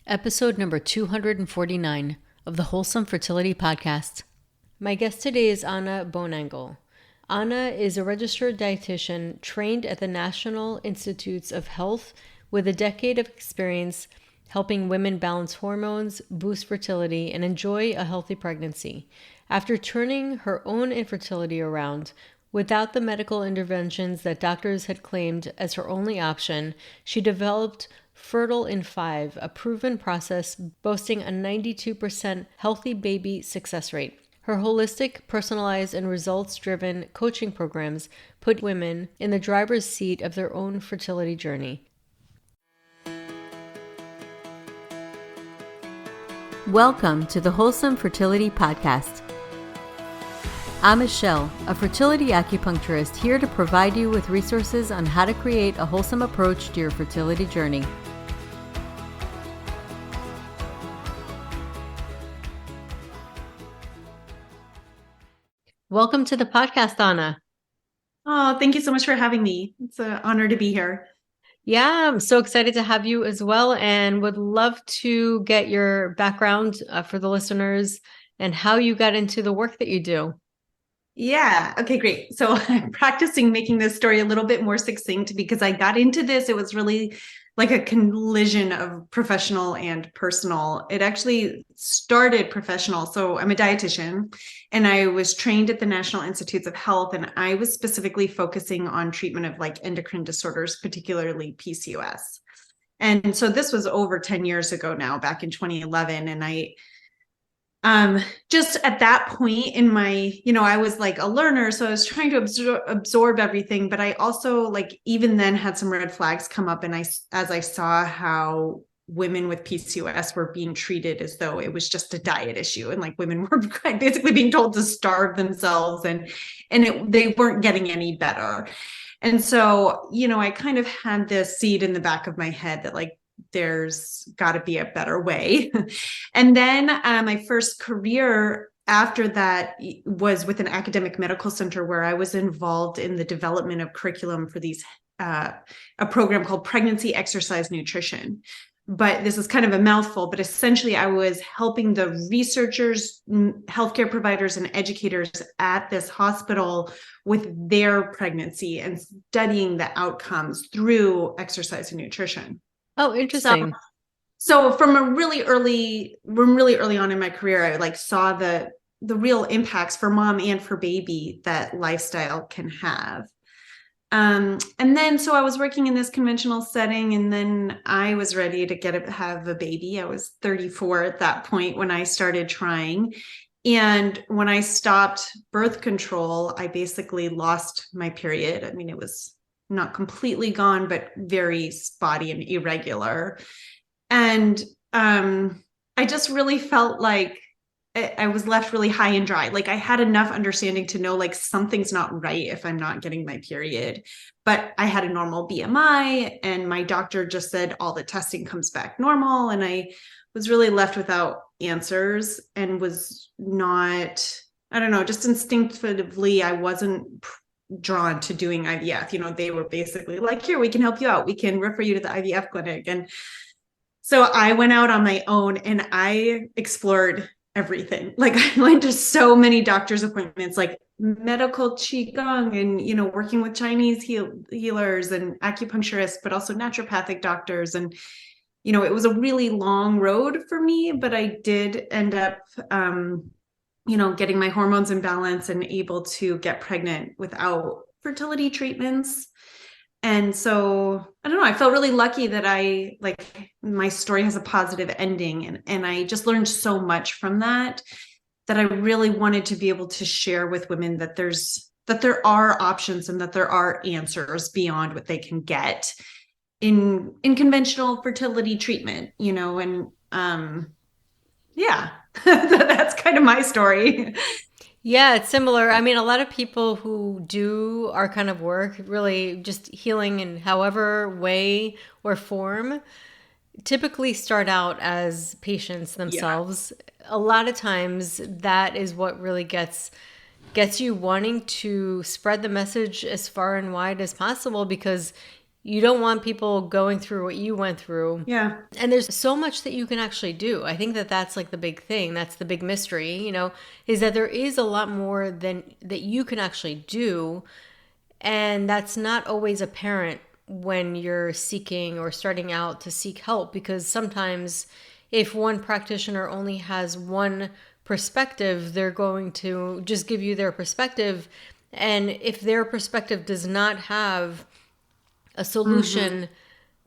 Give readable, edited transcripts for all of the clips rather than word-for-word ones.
Episode number 249 of the Wholesome Fertility Podcast. My guest today is Anna Bohnengel. Anna is a registered dietitian trained at the National Institutes of Health with a decade of experience helping women balance hormones, boost fertility, and enjoy a healthy pregnancy. After turning her own infertility around, without the medical interventions that doctors had claimed as her only option, she developed Fertile in 5, a proven process boasting a 92% healthy baby success rate. Her holistic, personalized, and results-driven coaching programs put women in the driver's seat of their own fertility journey. Welcome to the Wholesome Fertility Podcast. I'm Michelle, a fertility acupuncturist here to provide you with resources on how to create a wholesome approach to your fertility journey. Welcome to the podcast, Anna. Oh, thank you so much for having me. It's an honor to be here. Yeah, I'm so excited to have you as well, and would love to get your background for the listeners and how you got into the work that you do. Yeah. Okay, great. So I'm practicing making this story a little bit more succinct because I got into this. It was really like a collision of professional and personal. It actually started professional. So I'm a dietitian and I was trained at the National Institutes of Health, and I was specifically focusing on treatment of like endocrine disorders, particularly PCOS. And so this was over 10 years ago now, back in 2011. And I just at that point in my, I was like a learner, so I was trying to absorb everything, but I also like even then had some red flags come up, and as I saw how women with PCOS were being treated as though it was just a diet issue, and like women were basically being told to starve themselves, and they weren't getting any better. And so, I kind of had this seed in the back of my head that like, there's got to be a better way. And then my first career after that was with an academic medical center where I was involved in the development of curriculum for these, a program called Pregnancy Exercise Nutrition. But this is kind of a mouthful, but essentially I was helping the researchers, healthcare providers, and educators at this hospital with their pregnancy and studying the outcomes through exercise and nutrition. Oh, interesting. So from really early on in my career, I like saw the real impacts for mom and for baby that lifestyle can have. And then, so I was working in this conventional setting, and then I was ready to have a baby. I was 34 at that point when I started trying. And when I stopped birth control, I basically lost my period. I mean, it was not completely gone, but very spotty and irregular. And I just really felt like I was left really high and dry. Like I had enough understanding to know like something's not right if I'm not getting my period. But I had a normal BMI, and my doctor just said all the testing comes back normal. And I was really left without answers and was not, I don't know, just instinctively, I wasn't drawn to doing IVF. They were basically like, here, we can help you out. We can refer you to the IVF clinic. And so I went out on my own and I explored everything. Like I went to so many doctor's appointments, like medical qigong and, working with Chinese healers and acupuncturists, but also naturopathic doctors. And, it was a really long road for me, but I did end up, getting my hormones in balance and able to get pregnant without fertility treatments. And so, I don't know, I felt really lucky that my story has a positive ending. And I just learned so much from that I really wanted to be able to share with women that there are options and that there are answers beyond what they can get in conventional fertility treatment, yeah, that's kind of my story. Yeah, it's similar. I mean, a lot of people who do our kind of work, really just healing in however way or form, typically start out as patients themselves. Yeah. A lot of times that is what really gets you wanting to spread the message as far and wide as possible, because You don't want people going through what you went through. Yeah. And there's so much that you can actually do. I think that that's like the big thing. That's the big mystery, is that there is a lot more than that you can actually do. And that's not always apparent when you're seeking or starting out to seek help, because sometimes if one practitioner only has one perspective, they're going to just give you their perspective. And if their perspective does not have a solution,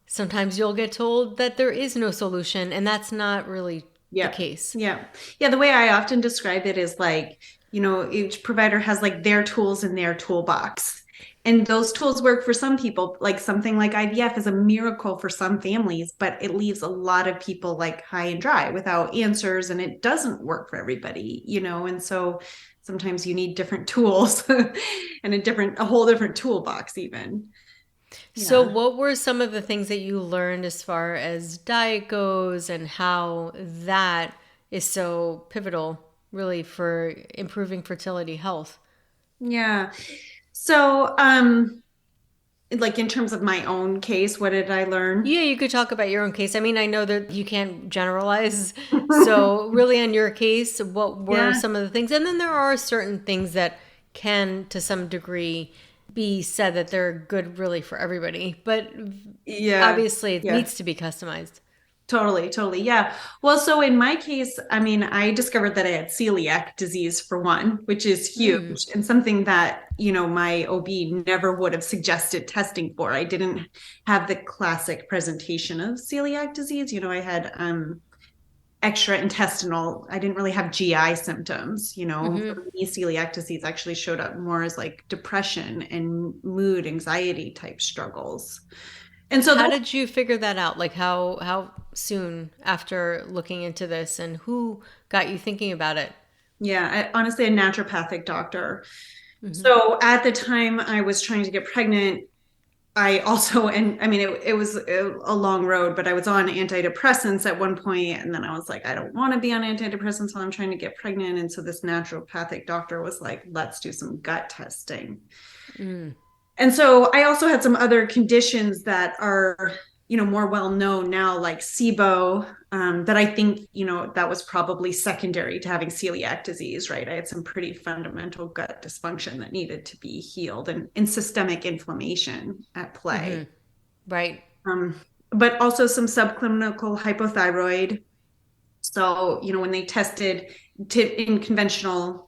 sometimes you'll get told that there is no solution, and that's not really the case. Yeah. The way I often describe it is like, each provider has like their tools in their toolbox. And those tools work for some people. Like something like IVF is a miracle for some families, but it leaves a lot of people like high and dry without answers, and it doesn't work for everybody, and so sometimes you need different tools and a whole different toolbox even. So what were some of the things that you learned as far as diet goes, and how that is so pivotal really for improving fertility health? Yeah. So, like in terms of my own case, what did I learn? Yeah, you could talk about your own case. I mean, I know that you can't generalize. So really on your case, what were some of the things? And then there are certain things that can, to some degree, be said that they're good really for everybody. But obviously it needs to be customized. Totally. Yeah. Well, so in my case, I mean, I discovered that I had celiac disease for one, which is huge and something that, my OB never would have suggested testing for. I didn't have the classic presentation of celiac disease. I had extraintestinal, I didn't really have GI symptoms. For me, celiac disease actually showed up more as like depression and mood, anxiety type struggles. And so how did you figure that out? Like how soon after looking into this, and who got you thinking about it? Yeah, honestly, a naturopathic doctor. So at the time I was trying to get pregnant, I also, and I mean, it was a long road, but I was on antidepressants at one point, and then I was like, I don't want to be on antidepressants while I'm trying to get pregnant. And so this naturopathic doctor was like, let's do some gut testing. And so I also had some other conditions that are, more well known now, like SIBO, that I think, that was probably secondary to having celiac disease, right? I had some pretty fundamental gut dysfunction that needed to be healed, and systemic inflammation at play. Right. But also some subclinical hypothyroid. So, when they tested in conventional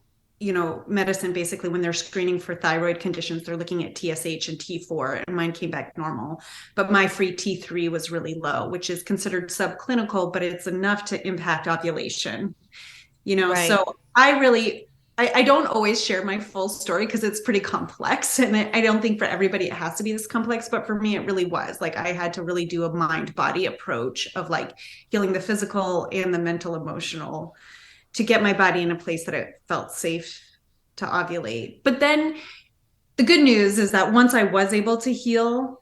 medicine, basically when they're screening for thyroid conditions, they're looking at TSH and T4, and mine came back normal, but my free T3 was really low, which is considered subclinical, but it's enough to impact ovulation, Right. So I don't always share my full story because it's pretty complex, and I don't think for everybody it has to be this complex, but for me it really was. Like I had to really do a mind body approach of like healing the physical and the mental, emotional, to get my body in a place that it felt safe to ovulate. But then the good news is that once I was able to heal,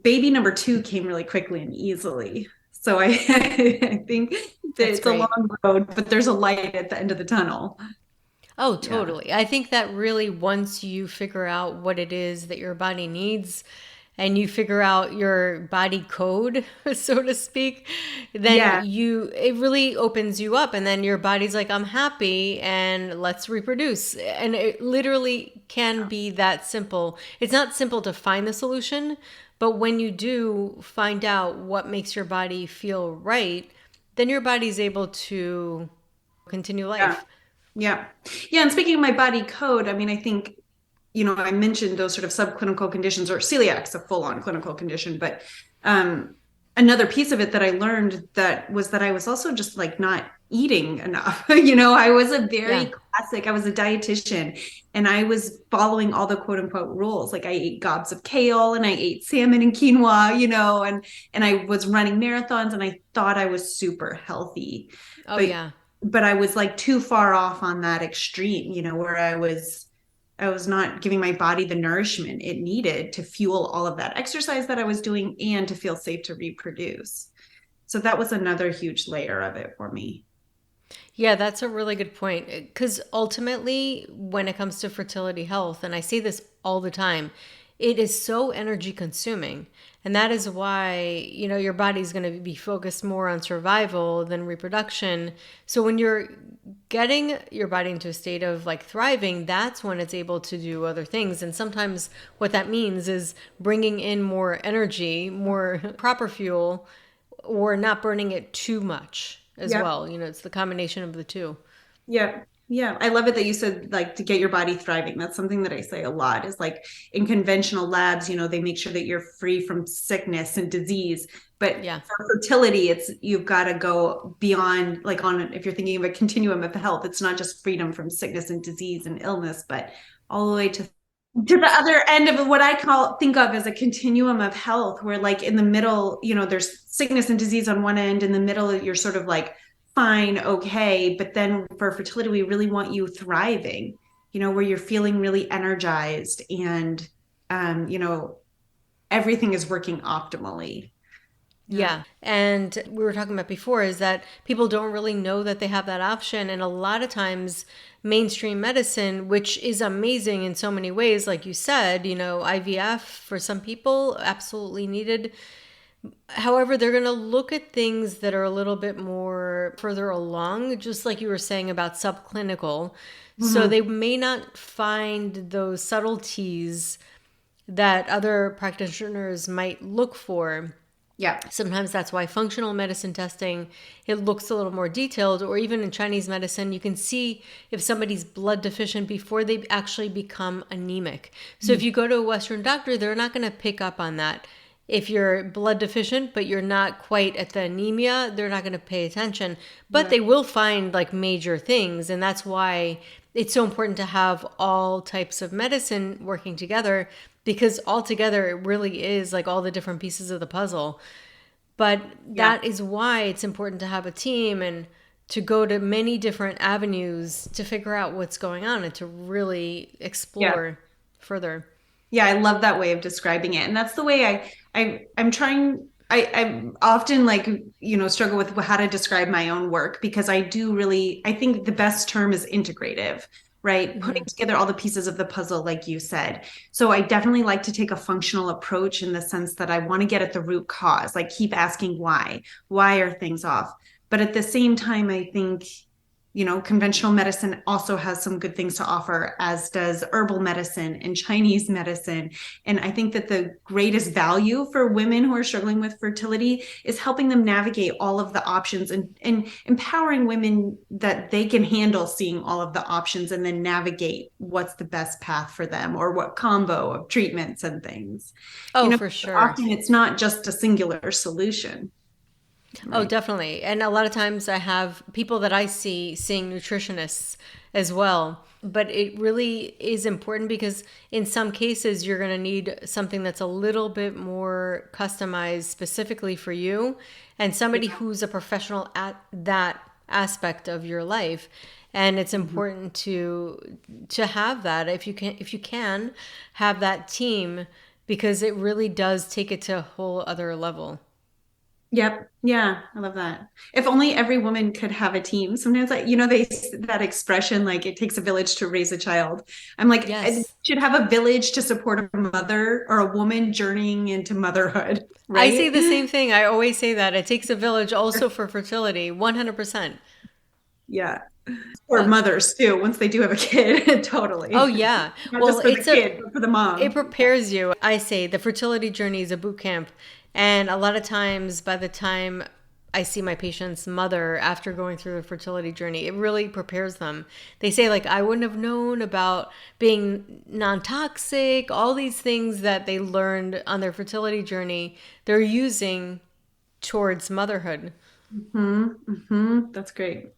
baby number 2 came really quickly and easily. So I think that it's great. a long road, but there's a light at the end of the tunnel. Oh, totally. I think that really once you figure out what it is that your body needs, and you figure out your body code, so to speak, then it really opens you up, and then your body's like, I'm happy and let's reproduce. And it literally can be that simple. It's not simple to find the solution, but when you do find out what makes your body feel right, then your body's able to continue life. Yeah. And speaking of my body code, I mean, I think, I mentioned those sort of subclinical conditions, or celiac's a full-on clinical condition, but another piece of it that I learned that I was also just like not eating enough. I was a very classic, I was a dietitian, and I was following all the quote unquote rules. Like I ate gobs of kale and I ate salmon and quinoa, and I was running marathons, and I thought I was super healthy. But I was like too far off on that extreme, where I was not giving my body the nourishment it needed to fuel all of that exercise that I was doing and to feel safe to reproduce. So that was another huge layer of it for me. Yeah, that's a really good point. Because ultimately, when it comes to fertility health, and I say this all the time, it is so energy consuming. And that is why, your body's going to be focused more on survival than reproduction. So when you're getting your body into a state of like thriving, that's when it's able to do other things. And sometimes what that means is bringing in more energy, more proper fuel, or not burning it too much as Yep. well. It's the combination of the two. Yeah. Yeah. I love it that you said like to get your body thriving. That's something that I say a lot is like in conventional labs, they make sure that you're free from sickness and disease. But Yeah. for fertility, it's you've got to go beyond like on if you're thinking of a continuum of health, it's not just freedom from sickness and disease and illness, but all the way to the other end of what I think of as a continuum of health, where like in the middle, there's sickness and disease on one end, in the middle, you're sort of like fine, okay. But then for fertility, we really want you thriving, where you're feeling really energized and everything is working optimally. Yeah. Yeah. And we were talking about before is that people don't really know that they have that option. And a lot of times, mainstream medicine, which is amazing in so many ways, like you said, IVF for some people, absolutely needed. However, they're going to look at things that are a little bit more further along, just like you were saying about subclinical. So Mhm. they may not find those subtleties that other practitioners might look for. Yeah. Sometimes that's why functional medicine testing, it looks a little more detailed, or even in Chinese medicine, you can see if somebody's blood deficient before they actually become anemic. So if you go to a Western doctor, they're not going to pick up on that. If you're blood deficient, but you're not quite at the anemia, they're not going to pay attention, but they will find like major things. And that's why it's so important to have all types of medicine working together, because altogether it really is like all the different pieces of the puzzle. But Yeah. that is why it's important to have a team and to go to many different avenues to figure out what's going on and to really Yeah. explore further. Yeah, I love that way of describing it. And that's the way I'm trying I often like, struggle with how to describe my own work because I think the best term is integrative, right? Putting together all the pieces of the puzzle, like you said. So I definitely like to take a functional approach in the sense that I want to get at the root cause, like keep asking why. Why are things off? But at the same time, I think conventional medicine also has some good things to offer, as does herbal medicine and Chinese medicine. And I think that the greatest value for women who are struggling with fertility is helping them navigate all of the options and empowering women that they can handle seeing all of the options and then navigate what's the best path for them or what combo of treatments and things. Oh, for sure. Often it's not just a singular solution. Oh, Right. definitely. And a lot of times I have people that I see seeing nutritionists as well. But it really is important because in some cases you're going to need something that's a little bit more customized specifically for you and somebody Yeah. who's a professional at that aspect of your life. And it's Mhm. important to have that if you can have that team because it really does take it to a whole other level. Yep. Yeah, I love that. If only every woman could have a team. Sometimes, like, that expression, like, it takes a village to raise a child. I'm like, I Yes. should have a village to support a mother or a woman journeying into motherhood, I say right? the same thing. I always say that. It takes a village also for fertility, 100%. Yeah. Or Uh, mothers too, once they do have a kid, oh, totally. yeah. Not Well, just for the kid, but for the it mom. prepares you. I say the fertility journey is a boot camp. And a lot of times, by the time I see my patient's mother after going through the fertility journey, it really prepares them. They say, like, I wouldn't have known about being non toxic, all these things that they learned on their fertility journey, they're using towards motherhood. That's great.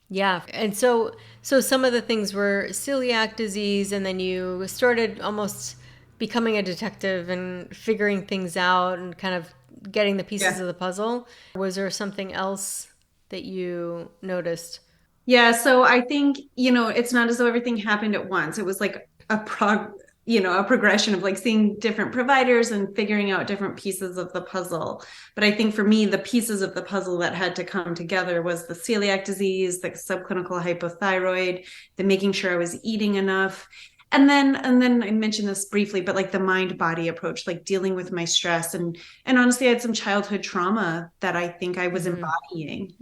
Yeah. And so some of the things were celiac disease and then you started almost becoming a detective and figuring things out and kind of getting the pieces Yeah. of the puzzle. Was there something else that you noticed? Yeah, so I think, it's not as though everything happened at once. It was like a progression of like seeing different providers and figuring out different pieces of the puzzle. But I think for me, the pieces of the puzzle that had to come together was the celiac disease, the subclinical hypothyroid, the making sure I was eating enough. and then I mentioned this briefly, but like the mind body approach, like dealing with my stress, and honestly, I had some childhood trauma that I think I was Mm-hmm. embodying,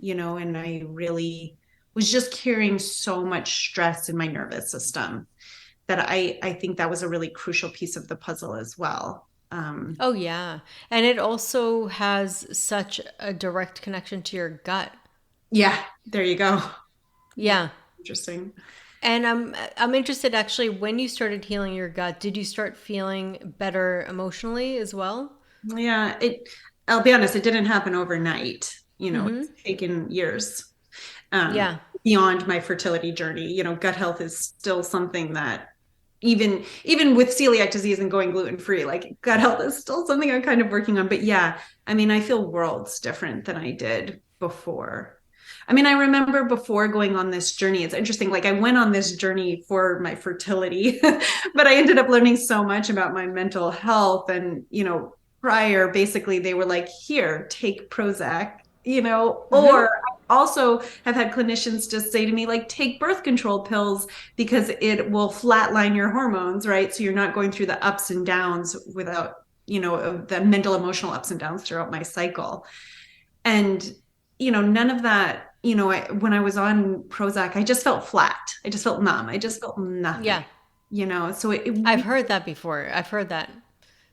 and I really was just carrying so much stress in my nervous system that I think that was a really crucial piece of the puzzle as well. Oh, yeah. And it also has such a direct connection to your gut. Yeah, there you go. Yeah, Yeah. interesting. And I'm interested actually when you started healing your gut, did you start feeling better emotionally as well? Yeah, I'll be honest, it didn't happen overnight. Mm-hmm. It's taken years. um, Yeah. Beyond my fertility journey. Gut health is still something that even with celiac disease and going gluten free, like gut health is still something I'm kind of working on. But yeah, I mean, I feel worlds different than I did before. I mean, I remember before going on this journey, it's interesting. Like I went on this journey for my fertility, but I ended up learning so much about my mental health. And, prior, basically, they were like, here, take Prozac, Mm-hmm. or also have had clinicians just say to me, like, take birth control pills because it will flatline your hormones, right? So you're not going through the ups and downs without, the mental, emotional ups and downs throughout my cycle. And, none of that, when I was on Prozac, I just felt flat. I just felt numb. I just felt nothing, Yeah. so I've heard that before. I've heard that.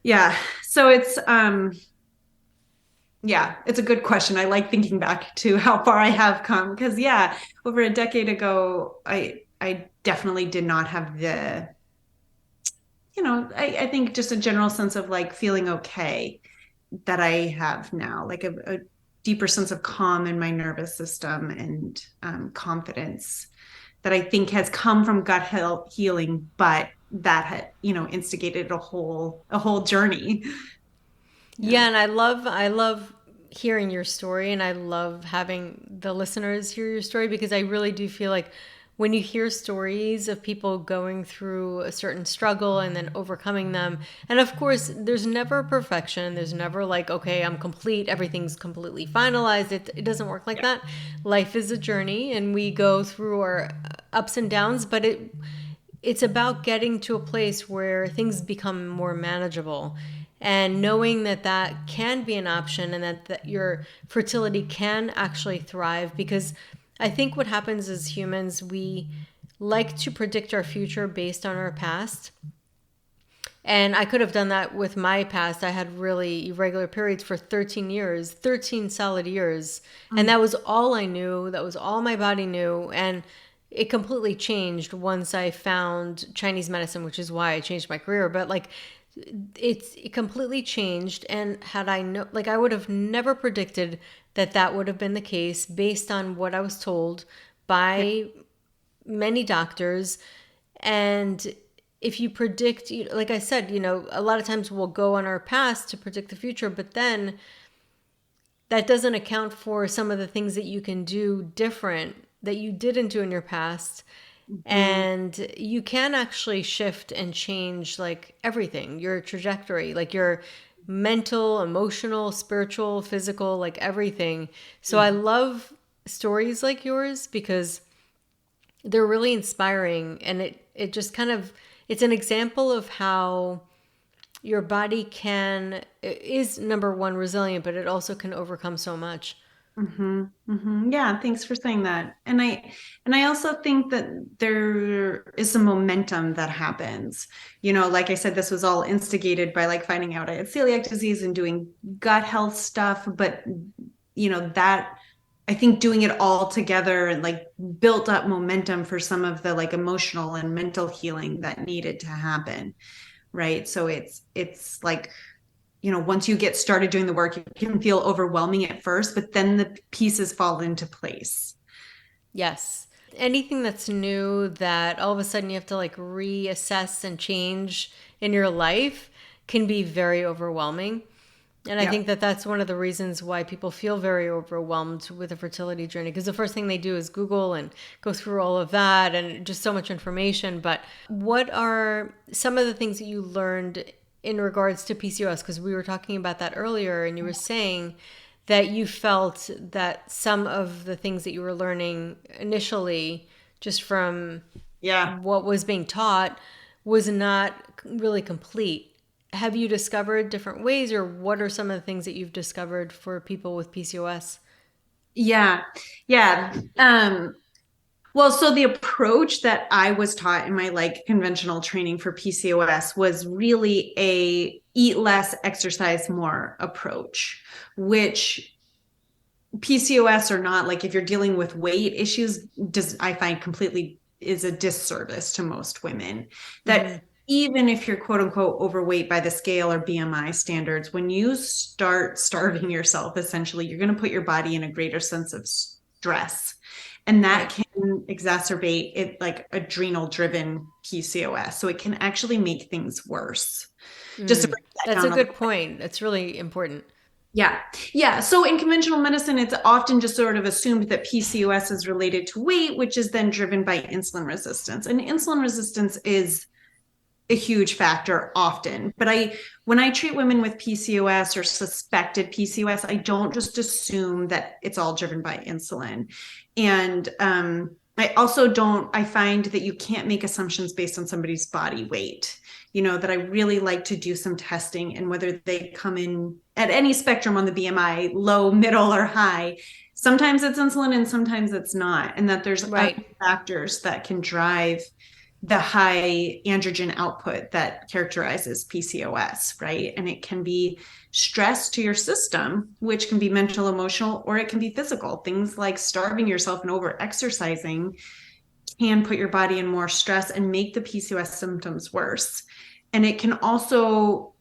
yeah. So yeah, it's a good question. I like thinking back to how far I have come because yeah, over a decade ago, I definitely did not have I think just a general sense of like feeling okay that I have now, like a deeper sense of calm in my nervous system and confidence that I think has come from gut health healing, but that had, instigated a whole journey. Yeah. Yeah, and I love hearing your story and I love having the listeners hear your story because I really do feel like when you hear stories of people going through a certain struggle and then overcoming them, and of course, there's never perfection. There's never like, okay, I'm complete, everything's completely finalized. It doesn't work like that. Life is a journey and we go through our ups and downs, but it's about getting to a place where things become more manageable and knowing that that can be an option and that your fertility can actually thrive because I think what happens as humans we like to predict our future based on our past, and I could have done that with my past. I had really irregular periods for 13 years, 13 solid years. And Mm. that was all I knew. That was all my body knew. And it completely changed once I found Chinese medicine, which is why I changed my career. But like, it completely changed. And had I know, like, I would have never predicted that that would have been the case based on what I was told Yeah. by many doctors. And if you predict, like I said, a lot of times we'll go on our past to predict the future, but then that doesn't account for some of the things that you can do different that you didn't do in your past. Mhm. And you can actually shift and change like everything, your trajectory, like your mental, emotional, spiritual, physical, like everything. So I Mhm. love stories like yours because they're really inspiring and it just kind of it's an example of how your body can is number one resilient, but it also can overcome so much. Yeah, thanks for saying that. And I also think that there is some momentum that happens. Like I said, this was all instigated by like finding out I had celiac disease and doing gut health stuff, but that I think doing it all together and like built up momentum for some of the like emotional and mental healing that needed to happen, right? So it's like once you get started doing the work, it can feel overwhelming at first, but then the pieces fall into place. Yes. Anything that's new that all of a sudden you have to like reassess and change in your life can be very overwhelming. And I Yeah. think that that's one of the reasons why people feel very overwhelmed with a fertility journey because the first thing they do is Google and go through all of that and just so much information. But what are some of the things that you learned in regards to PCOS? Because we were talking about that earlier and you were saying that you felt that some of the things that you were learning initially just from Yeah. what was being taught was not really complete. Have you discovered different ways, or what are some of the things that you've discovered for people with PCOS? Yeah. Yeah. Well, so the approach that I was taught in my like conventional training for PCOS was really a eat less, exercise more approach, which PCOS or not, like if you're dealing with weight issues, I find completely is a disservice to most women. That even if you're quote unquote overweight by the scale or BMI standards, when you start starving yourself, essentially, you're going to put your body in a greater sense of stress. And that can exacerbate it like adrenal driven PCOS. So it can actually make things worse. Just to break that That's a down a good little. point. That's really important. Yeah. Yeah. So in conventional medicine, it's often just sort of assumed that PCOS is related to weight, which is then driven by insulin resistance. And insulin resistance is a huge factor often. But when I treat women with PCOS or suspected PCOS, I don't just assume that it's all driven by insulin. And I also don't, I find that you can't make assumptions based on somebody's body weight. That I really like to do some testing, and whether they come in at any spectrum on the BMI, low, middle, or high, sometimes it's insulin and sometimes it's not. And that there's other factors that can drive the high androgen output that characterizes PCOS, right? And it can be stress to your system, which can be mental, emotional, or it can be physical. Things like starving yourself and over exercising can put your body in more stress and make the PCOS symptoms worse. And it can also,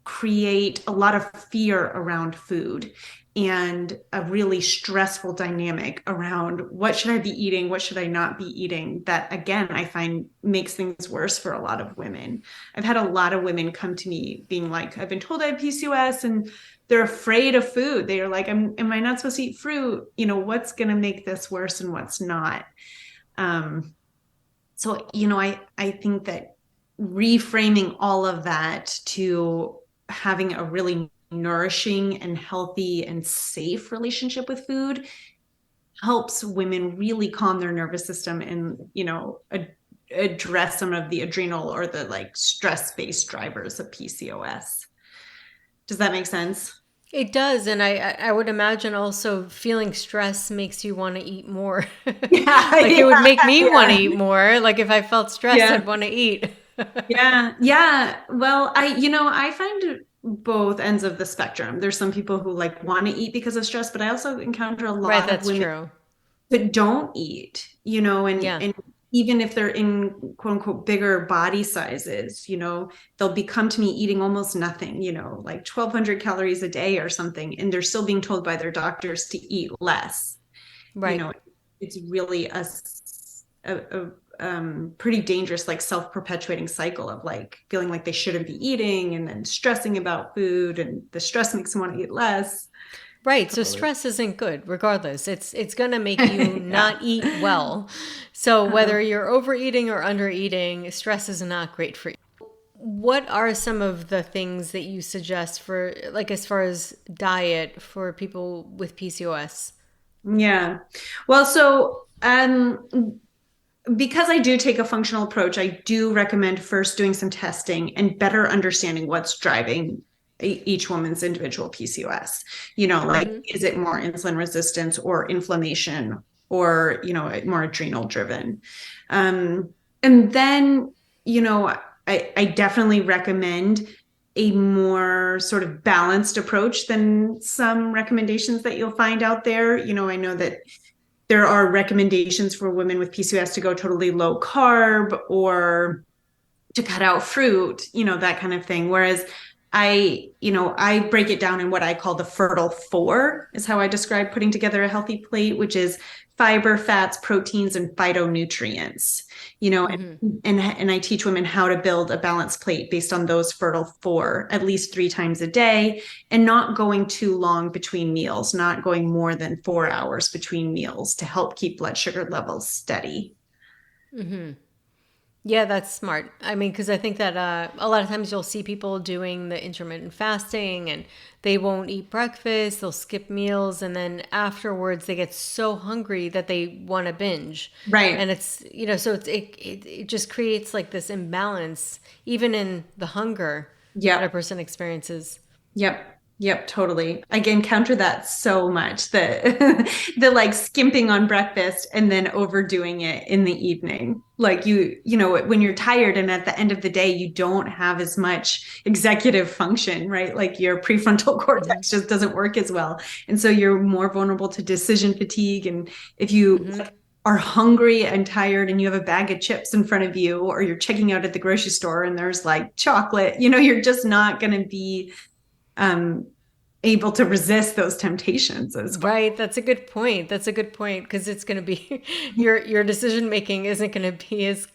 create a lot of fear around food and a really stressful dynamic around what should I be eating, what should I not be eating, that again I find makes things worse for a lot of women. I've had a lot of women come to me being like, I've been told I have PCOS, and they're afraid of food. They are like, am I not supposed to eat fruit? What's going to make this worse and what's not? So I think that reframing all of that to having a really nourishing and healthy and safe relationship with food helps women really calm their nervous system and address some of the adrenal or the like stress-based drivers of PCOS. Does that make sense? It does, and I would imagine also feeling stress makes you want to eat more. Yeah, Like it would make me want to yeah. eat more. Like if I felt stressed, I'd want to eat. Yeah. Well, I find both ends of the spectrum. There's some people who like want to eat because of stress, but I also encounter a Right, lot of that's women true. that don't eat, Yeah. and even if they're in quote unquote bigger body sizes, they'll come to me eating almost nothing, like 1,200 calories a day or something, and they're still being told by their doctors to eat less. Right. It's really a pretty dangerous, like self-perpetuating cycle of like feeling like they shouldn't be eating and then stressing about food, and the stress makes them want to eat less. Right. So stress isn't good regardless. It's going to make you not eat well. So whether you're overeating or undereating, stress is not great for you. What are some of the things that you suggest for like as far as diet for people with PCOS? Yeah. Well, so because I do take a functional approach, I do recommend first doing some testing and better understanding what's driving each woman's individual PCOS. Like, is it more insulin resistance or inflammation, or, more adrenal driven? And then, I definitely recommend a more sort of balanced approach than some recommendations that you'll find out there. I know that there are recommendations for women with PCOS to go totally low carb or to cut out fruit, that kind of thing. Whereas I break it down in what I call the fertile four, is how I describe putting together a healthy plate, which is fiber, fats, proteins, and phytonutrients. And I teach women how to build a balanced plate based on those fertile four at least 3 times a day, and not going too long between meals, not going more than 4 hours between meals, to help keep blood sugar levels steady. Yeah, that's smart. I mean, because I think that a lot of times you'll see people doing the intermittent fasting and they won't eat breakfast, they'll skip meals, and then afterwards they get so hungry that they want to binge. Right. And it's, so it just creates like this imbalance, even in the hunger that a Yep. person experiences. Yep. Yep, totally. I encounter that so much. The like skimping on breakfast and then overdoing it in the evening. Like when you're tired and at the end of the day you don't have as much executive function, right? Like your prefrontal Hmm. cortex just doesn't work as well. And so you're more vulnerable to decision fatigue. And if you Hmm. are hungry and tired and you have a bag of chips in front of you, or you're checking out at the grocery store and there's like chocolate, you're just not going to be um, able to resist those temptations as well. Right, that's a good point. That's a good point because it's going to be your decision making isn't going to be as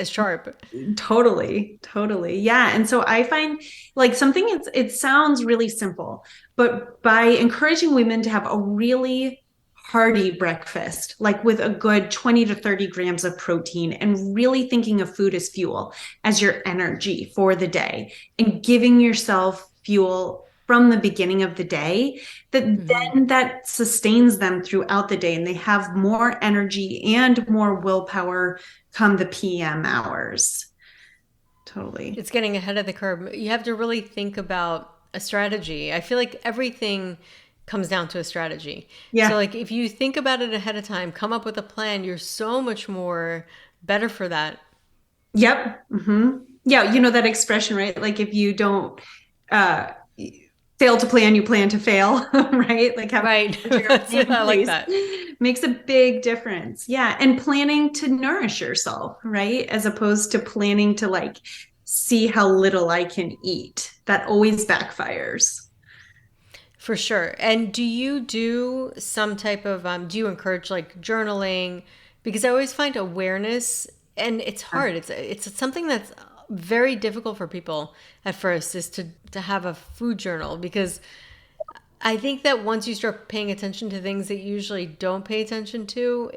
sharp. Totally, totally. Yeah. And so I find like something it sounds really simple, but by encouraging women to have a really hearty breakfast, like with a good 20 to 30 grams of protein, and really thinking of food as fuel, as your energy for the day, and giving yourself fuel from the beginning of the day, that Hmm. then that sustains them throughout the day and they have more energy and more willpower come the PM hours. Totally. It's getting ahead of the curve. You have to really think about a strategy. I feel like everything comes down to a strategy. So Yeah. like if you think about it ahead of time, come up with a plan, you're so much more better for that. Yep. Yeah. You know that expression, right? Like if you don't uh, fail to plan, you plan to fail, right? Like having Right. your plan in I like place that. makes a big difference. Yeah. And planning to nourish yourself, right? As opposed to planning to like see how little I can eat. That always backfires. For sure. And do you do some type of do you encourage like journaling? Because I always find awareness, and it's hard. It's something that's very difficult for people at first, is to have a food journal, because I think that once you start paying attention to things that you usually don't pay attention to,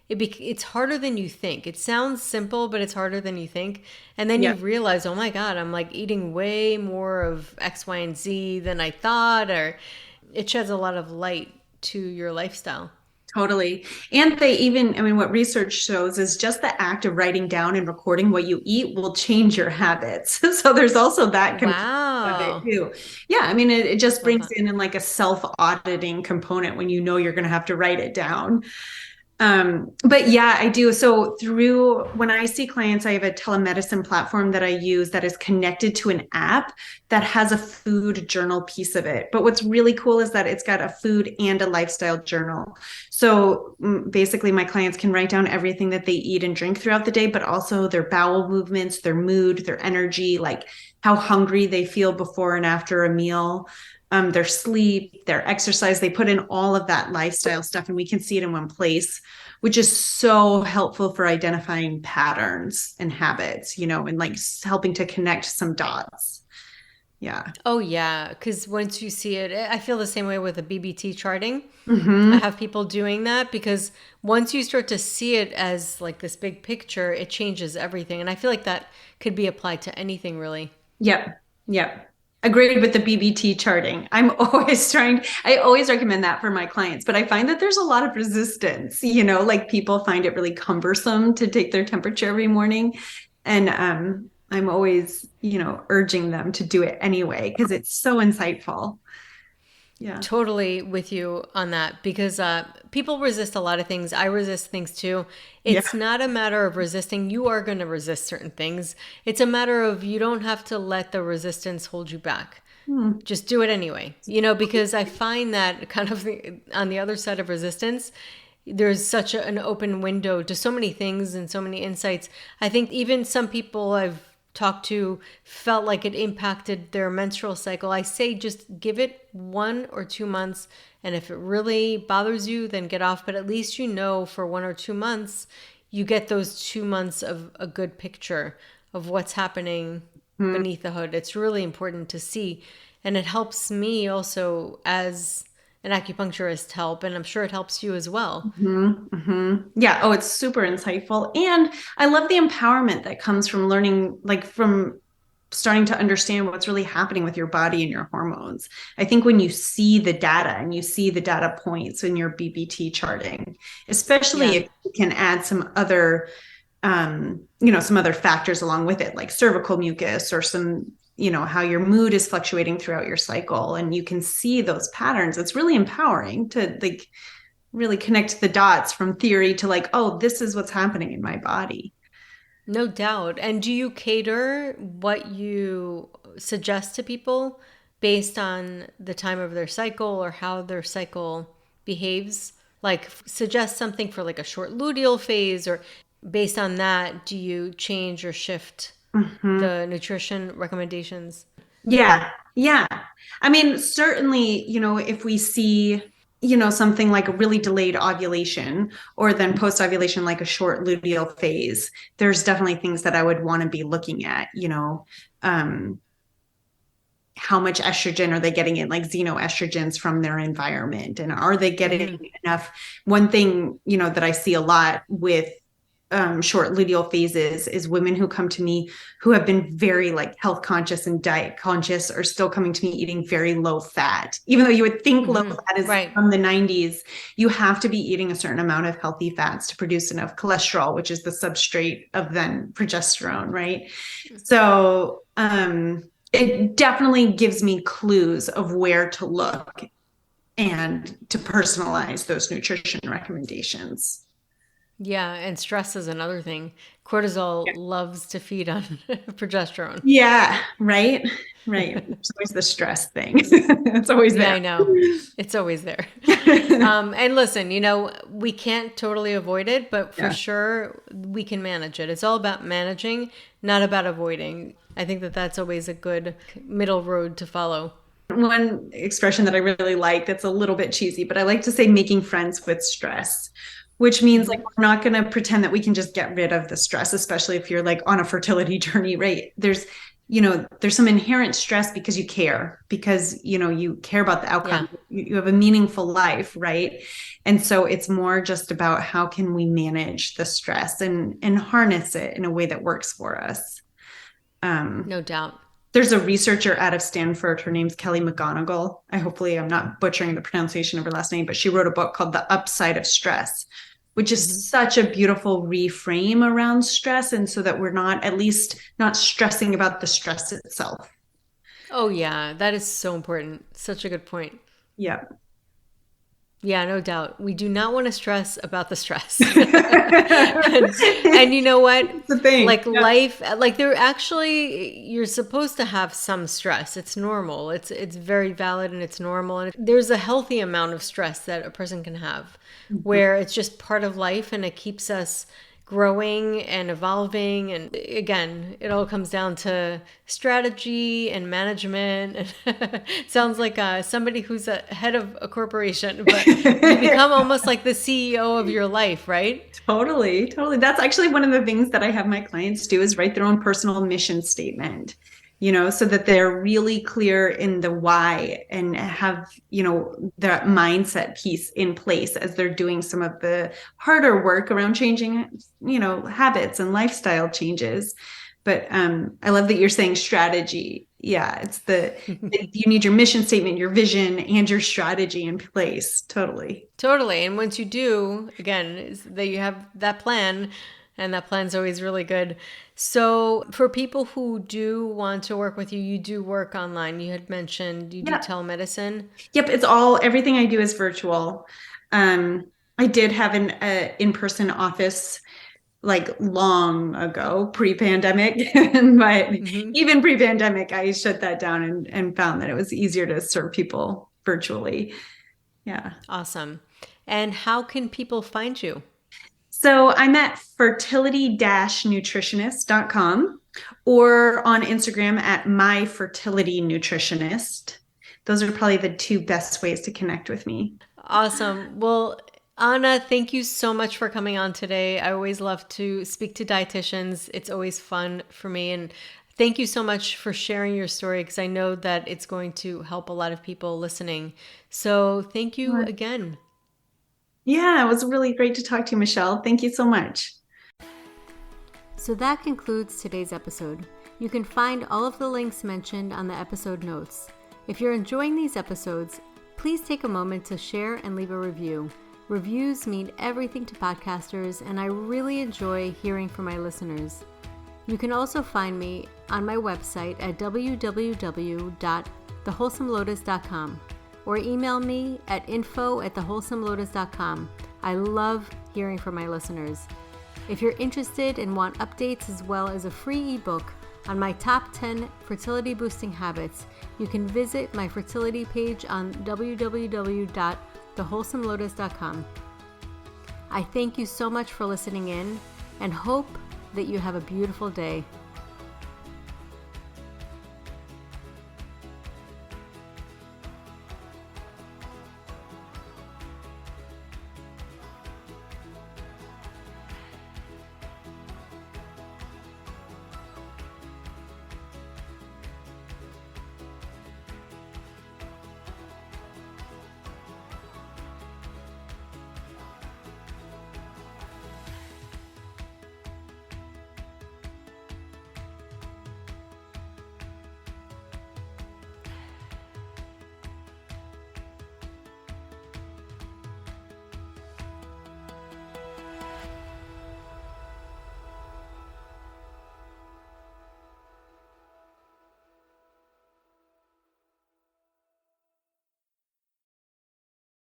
it's harder than you think. It sounds simple, but it's harder than you think. And then you Yep. realize, oh my God, I'm like eating way more of X, Y, and Z than I thought, or it sheds a lot of light to your lifestyle. Totally. And they even, I mean, what research shows is just the act of writing down and recording what you eat will change your habits. So there's also that component of it Wow. too. Yeah. I mean, it just Love brings that. in like a self auditing component when you know you're going to have to write it down. But yeah, I do. So through when I see clients, I have a telemedicine platform that I use that is connected to an app that has a food journal piece of it. But what's really cool is that it's got a food and a lifestyle journal. So basically, my clients can write down everything that they eat and drink throughout the day, but also their bowel movements, their mood, their energy, like how hungry they feel before and after a meal, their sleep, their exercise. They put in all of that lifestyle stuff and we can see it in one place, which is so helpful for identifying patterns and habits, and like helping to connect some dots. Yeah. Oh, yeah. Because once you see it, I feel the same way with the BBT charting. I Hmm. have people doing that because once you start to see it as like this big picture, it changes everything. And I feel like that could be applied to anything really. Yep. Yep. Agreed with the BBT charting. I always recommend that for my clients, but I find that there's a lot of resistance, like people find it really cumbersome to take their temperature every morning. And I'm always, urging them to do it anyway because it's so insightful. Yeah. Totally with you on that because people resist a lot of things. I resist things too. Yeah. It's not a matter of resisting. You are going to resist certain things. It's a matter of you don't have to let the resistance hold you back. Hmm. Just do it anyway. Because I find that kind of on the other side of resistance, there's such an open window to so many things and so many insights. I think even some people I've talked to felt like it impacted their menstrual cycle. I say just give it 1 or 2 months. And if it really bothers you, then get off. But at least for 1 or 2 months, you get those 2 months of a good picture of what's happening Hmm. beneath the hood. It's really important to see. And it helps me also as an acupuncturist help, and I'm sure it helps you as well. Yeah. Oh, it's super insightful. And I love the empowerment that comes from learning, like from starting to understand what's really happening with your body and your hormones. I think when you see the data and you see the data points in your BBT charting, especially Yeah. if you can add some other some other factors along with it, like cervical mucus or some, how your mood is fluctuating throughout your cycle, and you can see those patterns. It's really empowering to like really connect the dots from theory to like, oh, this is what's happening in my body. No doubt. And do you cater what you suggest to people based on the time of their cycle or how their cycle behaves? Like, suggest something for like a short luteal phase, or based on that, do you change or shift Mm-hmm. the nutrition recommendations? Yeah. Yeah. I mean, certainly, if we see, something like a really delayed ovulation or then post ovulation, like a short luteal phase, there's definitely things that I would want to be looking at, um, how much estrogen are they getting in, like xenoestrogens from their environment? And are they getting Mm-hmm. enough? One thing, that I see a lot with short luteal phases is women who come to me who have been very like health conscious and diet conscious are still coming to me eating very low fat. Even though you would think low Mm-hmm. fat is Right. from the 90s, you have to be eating a certain amount of healthy fats to produce enough cholesterol, which is the substrate of then progesterone, right? So it definitely gives me clues of where to look and to personalize those nutrition recommendations. Yeah. And stress is another thing. Cortisol loves to feed on progesterone. Yeah, right. Right. It's always the stress thing. It's always Yeah, there. I know. It's always there. And listen, we can't totally avoid it, but for Yeah. sure we can manage it. It's all about managing, not about avoiding. I think that that's always a good middle road to follow. One expression that I really like that's a little bit cheesy, but I like to say making friends with stress, which means like Hmm. we're not going to pretend that we can just get rid of the stress, especially if you're like on a fertility journey, right? There's some inherent stress because you care, because you care about the Yeah, outcome. You have a meaningful life, right? And so it's more just about how can we manage the stress and harness it in a way that works for us. Um, no doubt. there's a researcher out of Stanford. Her name's Kelly McGonigal. Hopefully I'm not butchering the pronunciation of her last name, but she wrote a book called The Upside of Stress, which Hmm. is such a beautiful reframe around stress. And so that we're not, at least not stressing about the stress itself. Oh, yeah, that is so important. Such a good point. Yeah. Yeah, no doubt. We do not want to stress about the stress. And you know what? That's the thing. Like Yeah. life, like there actually, you're supposed to have some stress. It's normal. It's very valid and it's normal. And there's a healthy amount of stress that a person can have, Mhm. where it's just part of life and it keeps us growing and evolving. And again, it all comes down to strategy and management. Sounds like somebody who's a head of a corporation, but you become almost like the CEO of your life, right? Totally, totally. That's actually one of the things that I have my clients do is write their own personal mission statement, so that they're really clear in the why and have, that mindset piece in place as they're doing some of the harder work around changing, habits and lifestyle changes. But I love that you're saying strategy. Yeah, you need your mission statement, your vision, and your strategy in place. Totally. Totally. And once you do, again, is that you have that plan, and that plan's always really good. So, for people who do want to work with you, you do work online. You had mentioned you do Yeah. telemedicine. Yep, everything I do is virtual. I did have an in-person office like long ago, pre-pandemic, but Hmm. even pre-pandemic, I shut that down and found that it was easier to serve people virtually. Yeah. Awesome. And how can people find you? So I'm at fertility-nutritionist.com or on Instagram at myfertilitynutritionist. Those are probably the two best ways to connect with me. Awesome. Well, Anna, thank you so much for coming on today. I always love to speak to dietitians. It's always fun for me. And Thank you so much for sharing your story, because I know that it's going to help a lot of people listening. So thank you again. Yeah, it was really great to talk to you, Michelle. Thank you so much. So that concludes today's episode. You can find all of the links mentioned on the episode notes. If you're enjoying these episodes, please take a moment to share and leave a review. Reviews mean everything to podcasters, and I really enjoy hearing from my listeners. You can also find me on my website at www.thewholesomelotus.com or email me at info@thewholesomelotus.com. I love hearing from my listeners. If you're interested and want updates as well as a free ebook on my top 10 fertility boosting habits, you can visit my fertility page on www.thewholesomelotus.com. I thank you so much for listening in and hope that you have a beautiful day.